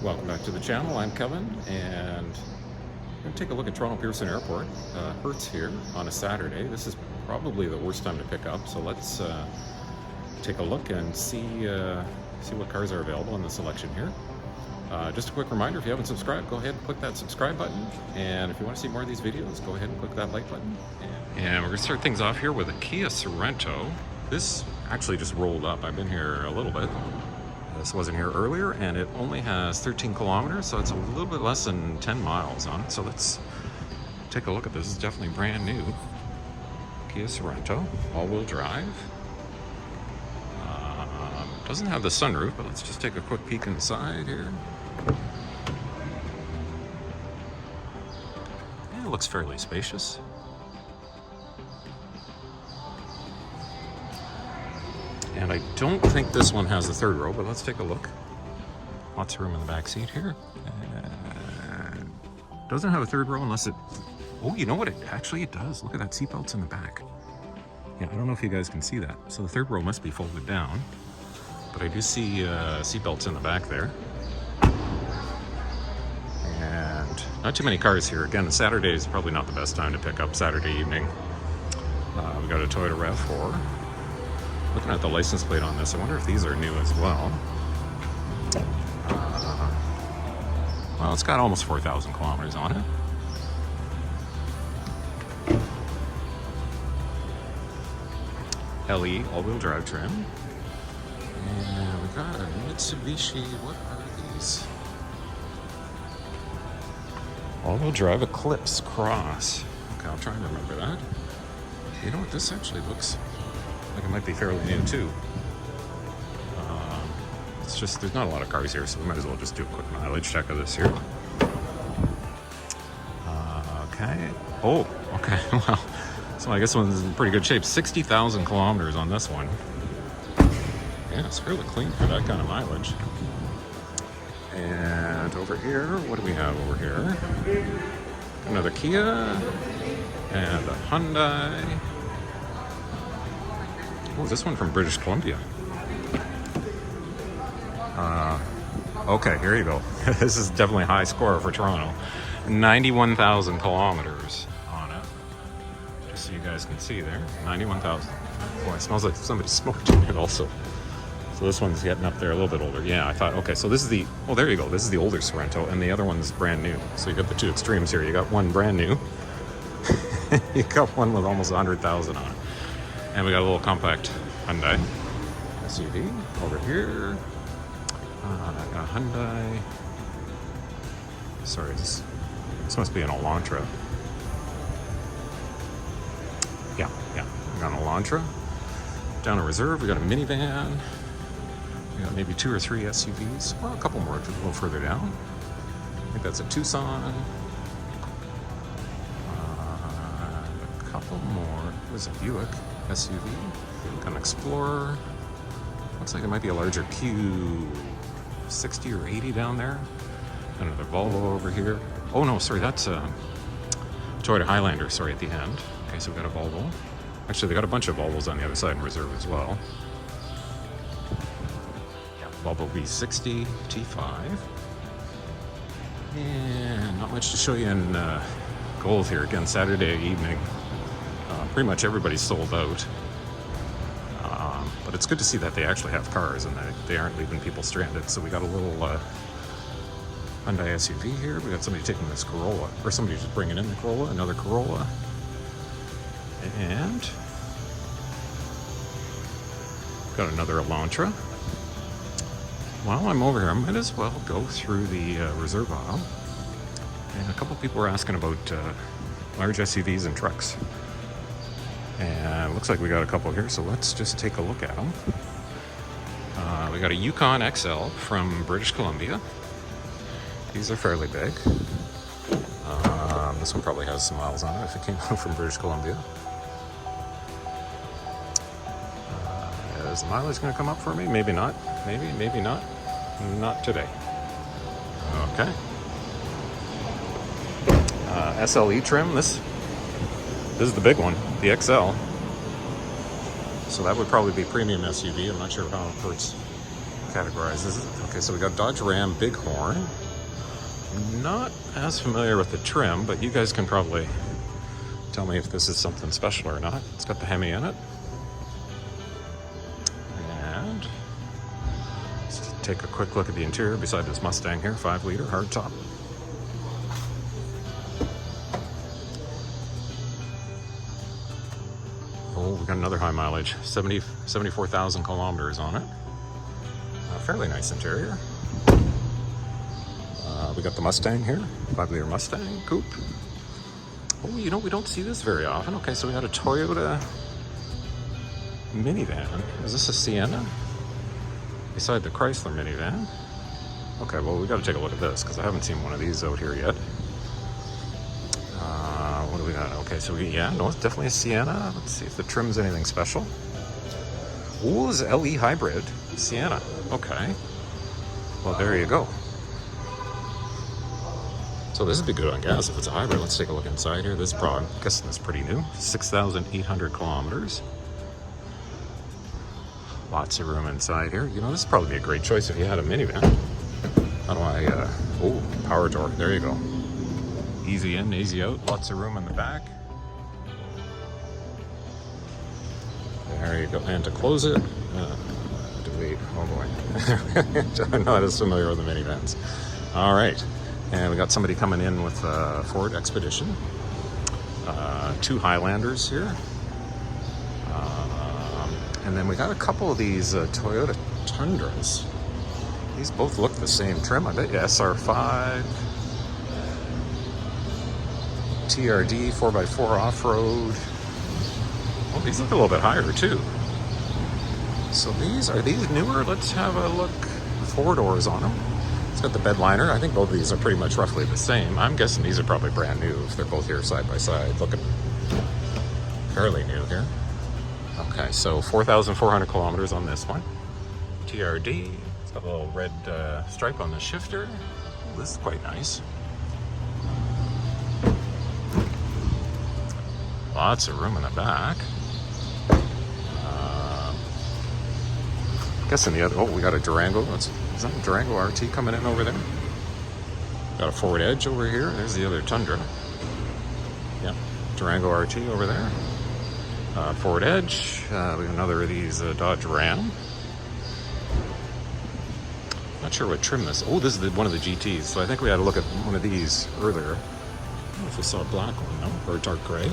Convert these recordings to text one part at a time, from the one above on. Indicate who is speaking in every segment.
Speaker 1: Welcome back to the channel. I'm Kevin, and I'm going to take a look at Toronto Pearson Airport. Hertz here on a Saturday. This is probably the worst time to pick up, so let's take a look and see what cars are available in the selection here. Just a quick reminder, if you haven't subscribed, go ahead and click that subscribe button, and if you want to see more of these videos, go ahead and click that like button. And we're going to start things off here with a Kia Sorento. This actually just rolled up. I've been here a little bit. This wasn't here earlier, and it only has 13 kilometers, so it's a little bit less than 10 miles on it. So let's take a look at this. This is definitely brand new. Kia Sorento, all-wheel drive. Doesn't have the sunroof, but let's just take a quick peek inside here. Yeah, it looks fairly spacious. And I don't think this one has the third row, but let's take a look. Lots of room in the back seat here. Doesn't have a third row unless it... Oh, you know what? It does. Look at that, seatbelts in the back. Yeah, I don't know if you guys can see that. So the third row must be folded down. But I do see seatbelts in the back there. And not too many cars here. Again, Saturday is probably not the best time to pick up Saturday evening. We got a Toyota RAV4. Looking at the license plate on this, I wonder if these are new as well. Well, it's got almost 4,000 kilometers on it. LE all-wheel drive trim. And we got a Mitsubishi, what are these? All-wheel drive Eclipse Cross. Okay, I'll try and remember that. You know what, this actually looks like it might be fairly new too. It's just, there's not a lot of cars here, so we might as well just do a quick mileage check of this here. Okay. Oh, okay, well, so I guess this one's in pretty good shape. 60,000 kilometers on this one. Yeah, it's fairly clean for that kind of mileage. And over here, what do we have over here? Another Kia and a Hyundai. Oh, this one from British Columbia. Okay, here you go. This is definitely a high score for Toronto. 91,000 kilometers on it. Just so you guys can see there. 91,000. Boy, it smells like somebody smoked in it also. So this one's getting up there a little bit older. Yeah, I thought, okay, so this is the, oh, there you go. This is the older Sorento, and the other one's brand new. So you got the two extremes here. You got one brand new. You got one with almost 100,000 on it. And we got a little compact Hyundai SUV over here. I got a Hyundai. Sorry, this must be an Elantra. Yeah, we got an Elantra. Down a Reserve, we got a minivan. We got maybe 2 or 3 SUVs. Well, a couple more a little further down. I think that's a Tucson. A couple more. There's a Buick SUV. Got an Explorer. Looks like it might be a larger Q60 or 80 down there. Another Volvo over here. Oh no, sorry, that's a Toyota Highlander, sorry, at the end. Okay, so we've got a Volvo. Actually, they got a bunch of Volvos on the other side in Reserve as well. Yeah, Volvo V60 T5. And not much to show you in gold here. Again, Saturday evening. Pretty much everybody's sold out. But it's good to see that they actually have cars and they aren't leaving people stranded. So we got a little Hyundai SUV here. We got somebody taking this Corolla, or somebody just bringing in the Corolla, another Corolla. And got another Elantra. While I'm over here, I might as well go through the reserve aisle. And a couple people were asking about large SUVs and trucks. And it looks like we got a couple here, so let's just take a look at them. We got a Yukon XL from British Columbia. These are fairly big. This one probably has some miles on it if it came from British Columbia. Is the mileage going to come up for me? Maybe not. Maybe not. Not today. Okay. SLE trim. This is the big one, the XL. So that would probably be premium SUV. I'm not sure how Hertz categorizes it. Okay, so we got Dodge Ram Bighorn. Not as familiar with the trim, but you guys can probably tell me if this is something special or not. It's got the Hemi in it. And let's take a quick look at the interior beside this Mustang here, 5-liter hardtop. Oh, we got another high mileage, 74,000 kilometers on it. Fairly nice interior. We got the Mustang here, 5-liter Mustang coupe. Oh, you know, we don't see this very often. Okay, so we got a Toyota minivan. Is this a Sienna? Beside the Chrysler minivan. Okay, well, we got to take a look at this because I haven't seen one of these out here yet. What do we got? Okay, so no, it's definitely a Sienna. Let's see if the trim's anything special. Oh, it's an LE hybrid Sienna. Okay. Well, there you go. So this would be good on gas if it's a hybrid. Let's take a look inside here. This I'm guessing is pretty new. 6,800 kilometers. Lots of room inside here. You know, this would probably be a great choice if you had a minivan. How do I, oh, power door. There you go. Easy in, easy out. Lots of room in the back. There you go. And to close it, delete. Oh boy. I'm not as familiar with the minivans. All right. And we got somebody coming in with a Ford Expedition. 2 Highlanders here. And then we got a couple of these Toyota Tundras. These both look the same trim. I bet you SR5. TRD 4x4 off-road. Oh, these look a little bit higher too. So are these newer? Let's have a look. 4 doors on them. It's got the bed liner. I think both of these are pretty much roughly the same. I'm guessing these are probably brand new if they're both here side by side. Looking fairly new here. Okay, so 4,400 kilometers on this one. TRD. It's got a little red stripe on the shifter. This is quite nice. Lots of room in the back. Guessing the other, oh, we got a Durango. Is that a Durango RT coming in over there? Got a Ford Edge over here. There's the other Tundra. Yeah, Durango RT over there. Ford Edge. We have another of these Dodge Ram. Not sure what trim this. Oh, this is one of the GTs. So I think we had a look at one of these earlier. I don't know if we saw a black one, no? Or a dark gray.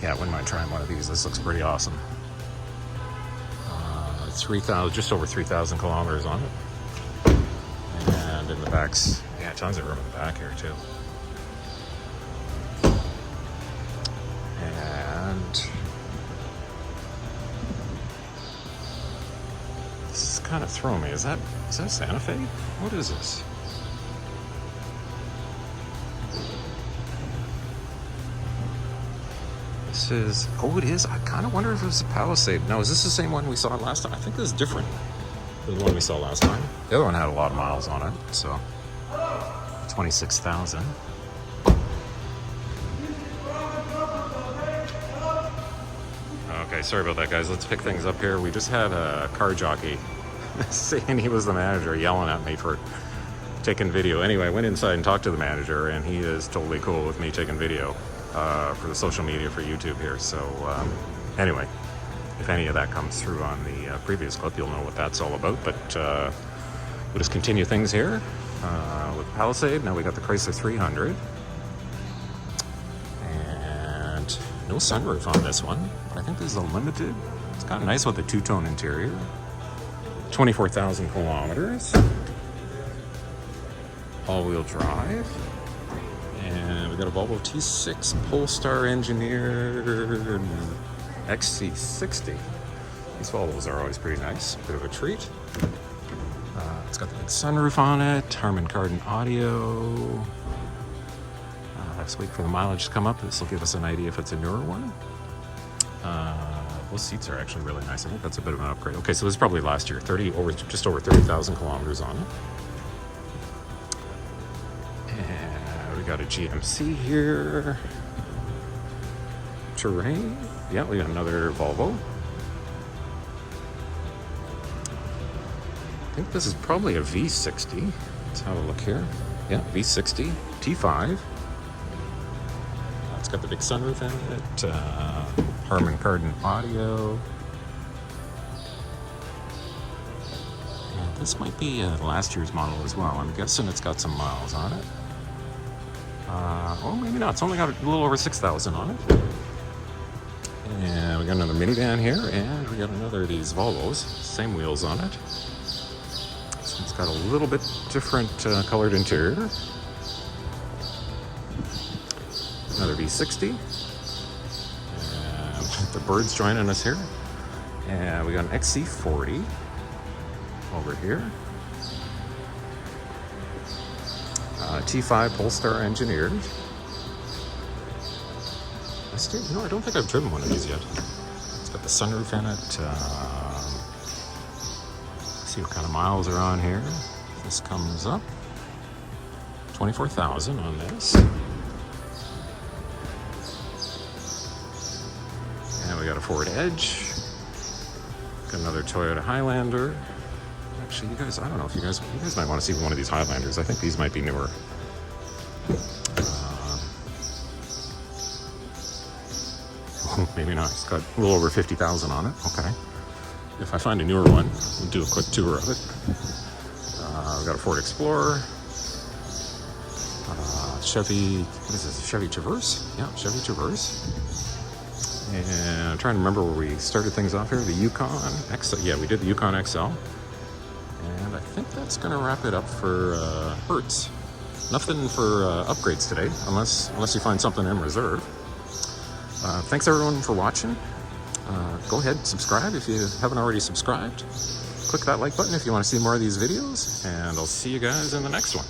Speaker 1: Yeah, I wouldn't mind trying one of these. This looks pretty awesome. 3,000, just over 3,000 kilometers on it. And in the back's, yeah, tons of room in the back here too. And this is kind of throwing me. Is that Santa Fe? What is this? This is, oh, it is. I kind of wonder if it's a Palisade. No, is this the same one we saw last time? I think this is different than the one we saw last time. The other one had a lot of miles on it, so 26,000. Okay, sorry about that, guys. Let's pick things up here. We just had a car jockey saying he was the manager, yelling at me for taking video. Anyway, I went inside and talked to the manager, and he is totally cool with me taking video for the social media for YouTube here. So anyway, if any of that comes through on the previous clip, you'll know what that's all about. But we'll just continue things here with Palisade. Now we got the Chrysler 300. And no sunroof on this one. I think this is a limited. It's kind of nice with the two-tone interior. 24,000 kilometers. All-wheel drive. And we got a Volvo T6 Polestar engineered XC60. These Volvos are always pretty nice. Bit of a treat. It's got the big sunroof on it. Harman Kardon audio. Let's wait for the mileage to come up. This will give us an idea if it's a newer one. Those seats are actually really nice. I think that's a bit of an upgrade. Okay, so this is probably last year. Just over 30,000 kilometers on it. And we got a GMC here. Terrain. Yeah, we got another Volvo. think this is probably a V60. Let's have a look here. Yeah, V60 T5. It's got the big sunroof in it. Harman Kardon audio. And this might be last year's model as well. I'm guessing it's got some miles on it. Oh, maybe not. It's only got a little over 6,000 on it. And we got another minivan here, and we got another of these Volvos. Same wheels on it. This one's got a little bit different colored interior. Another V60. And the bird's joining us here. And we got an XC40 over here. T5 Polestar engineered. I don't think I've driven one of these yet. It's got the sunroof in it. See what kind of miles are on here. This comes up 24,000 on this. And we got a Ford Edge. Got another Toyota Highlander. Actually, you guys, I don't know if you guys might want to see one of these Highlanders. I think these might be newer. Maybe not. It's got a little over 50,000 on it. Okay. If I find a newer one, we'll do a quick tour of it. We've got a Ford Explorer. Chevy, what is this? Chevy Traverse? Yeah, Chevy Traverse. And I'm trying to remember where we started things off here. The Yukon XL. Yeah, we did the Yukon XL. And I think that's going to wrap it up for Hertz. Nothing for upgrades today, unless you find something in reserve. Thanks everyone for watching. Go ahead, subscribe if you haven't already subscribed. Click that like button if you want to see more of these videos, and I'll see you guys in the next one.